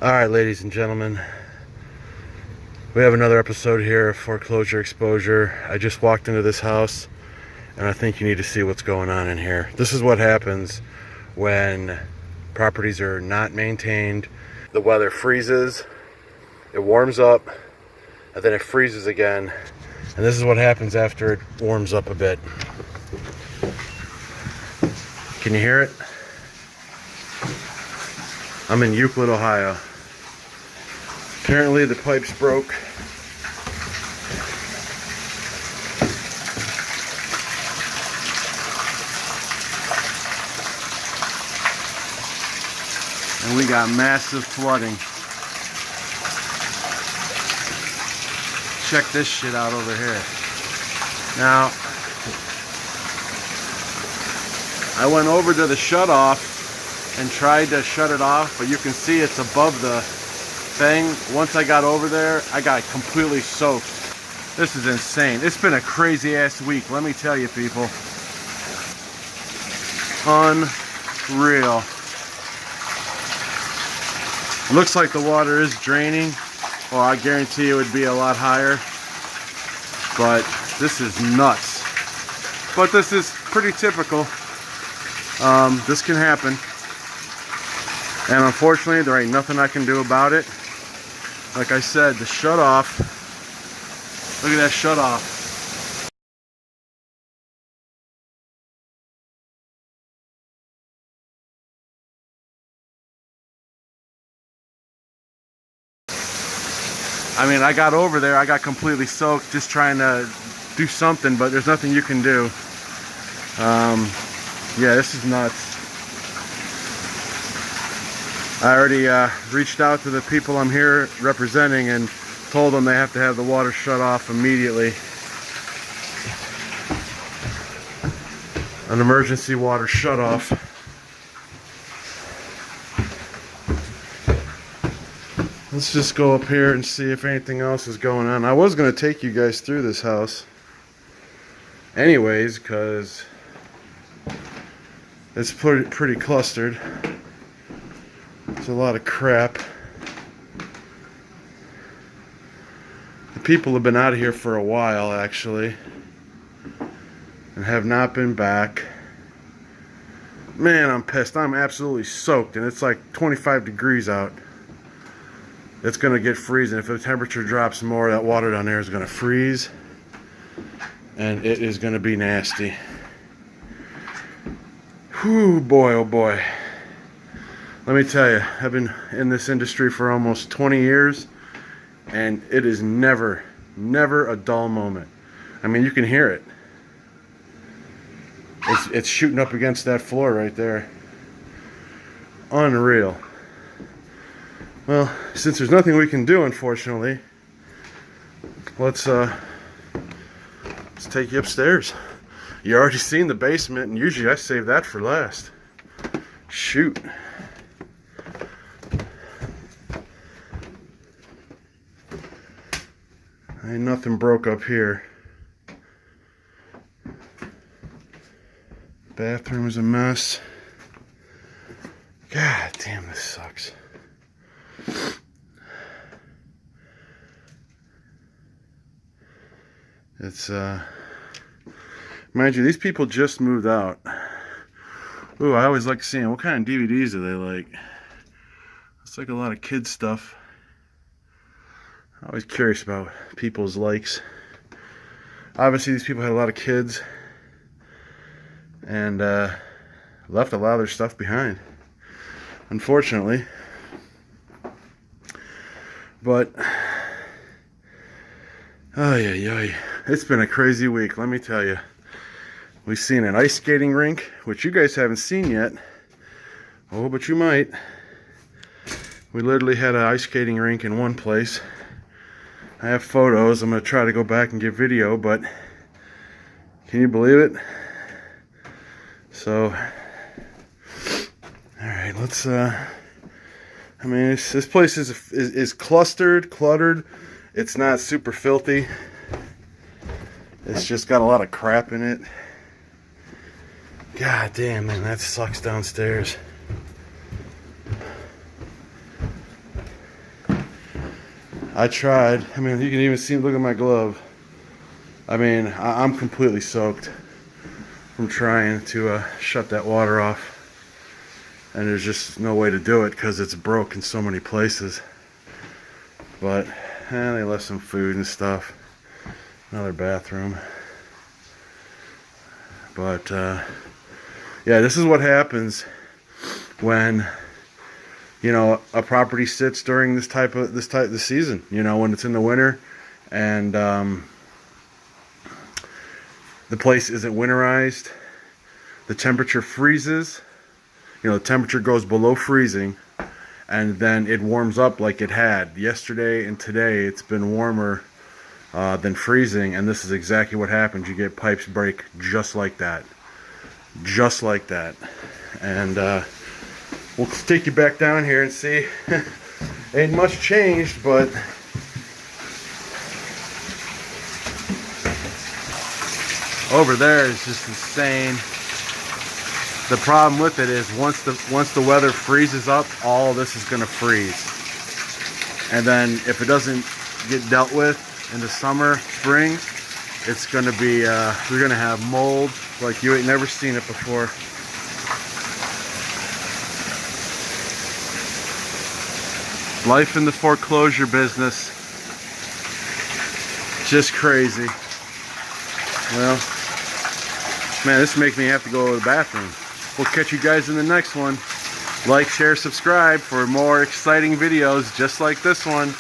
Alright, ladies and gentlemen, we have another episode here of Foreclosure Exposure. I just walked into this house and I think you need to see what's going on in here. This is what happens when properties are not maintained. The weather freezes, it warms up, and then it freezes again. And this is what happens after it warms up a bit. Can you hear it? I'm in Euclid, Ohio. Apparently the pipes broke. And we got massive flooding. Check this shit out over here. Now, I went over to the shutoff and tried to shut it off, but you can see it's above the thing. Once I got over there, I got completely soaked. This is insane. It's been a crazy ass week, let me tell you, people. Unreal. It looks like the water is draining. Well, I guarantee it would be a lot higher. But this is nuts. But this is pretty typical. This can happen. And unfortunately, there ain't nothing I can do about it. Like I said, the shutoff. Look at that shutoff. I mean, I got over there, I got completely soaked just trying to do something, but there's nothing you can do. Yeah, this is nuts. I already reached out to the people I'm here representing and told them they have to have the water shut off immediately. An emergency water shut off. Let's just go up here and see if anything else is going on. I was going to take you guys through this house anyways, because it's pretty clustered. There's a lot of crap. The people have been out of here for a while, actually, and have not been back. Man, I'm pissed. I'm absolutely soaked, and it's like 25 degrees out. It's going to get freezing. If the temperature drops more, that water down there is going to freeze, and it is going to be nasty. Whew, boy, oh boy. Let me tell you, I've been in this industry for almost 20 years, and it is never a dull moment. I mean, you can hear it. It's shooting up against that floor right there. Unreal. Well, since there's nothing we can do, unfortunately, let's take you upstairs. You already seen the basement, and usually I save that for last. Shoot. Ain't nothing broke up here. Bathroom is a mess. God damn, this sucks. It's mind you, these people just moved out. Ooh, I always like seeing what kind of DVDs do they like. It's like a lot of kids stuff. I'm always curious about people's likes. Obviously these people had a lot of kids and left a lot of their stuff behind, unfortunately. But oh yeah, it's been a crazy week, let me tell you. We've seen an ice skating rink, which you guys haven't seen yet. Oh, but you might. We literally had an ice skating rink in one place. I have photos. I'm going to try to go back and get video, but can you believe it? So, alright, let's, I mean, this place is clustered, cluttered. It's not super filthy. It's just got a lot of crap in it. God damn, man, that sucks downstairs. I tried. I mean, you can even see, look at my glove. I mean, I'm completely soaked from trying to shut that water off. And there's just no way to do it because it's broke in so many places. But they left some food and stuff. Another bathroom. But yeah, this is what happens when, you know, a property sits during this type of season. You know, when it's in the winter and the place isn't winterized, the temperature freezes. You know, the temperature goes below freezing, and then it warms up like it had yesterday and today. It's been warmer than freezing, and this is exactly what happens. You get pipes break just like that, and we'll take you back down here and see. Ain't much changed, but over there is just insane. The problem with it is once the weather freezes up, all of this is going to freeze. And then if it doesn't get dealt with in the summer, spring, it's going to be, we're going to have mold like you ain't never seen it before. Life in the foreclosure business. Just crazy. Well, man, this makes me have to go to the bathroom. We'll catch you guys in the next one. Like, share, subscribe for more exciting videos just like this one.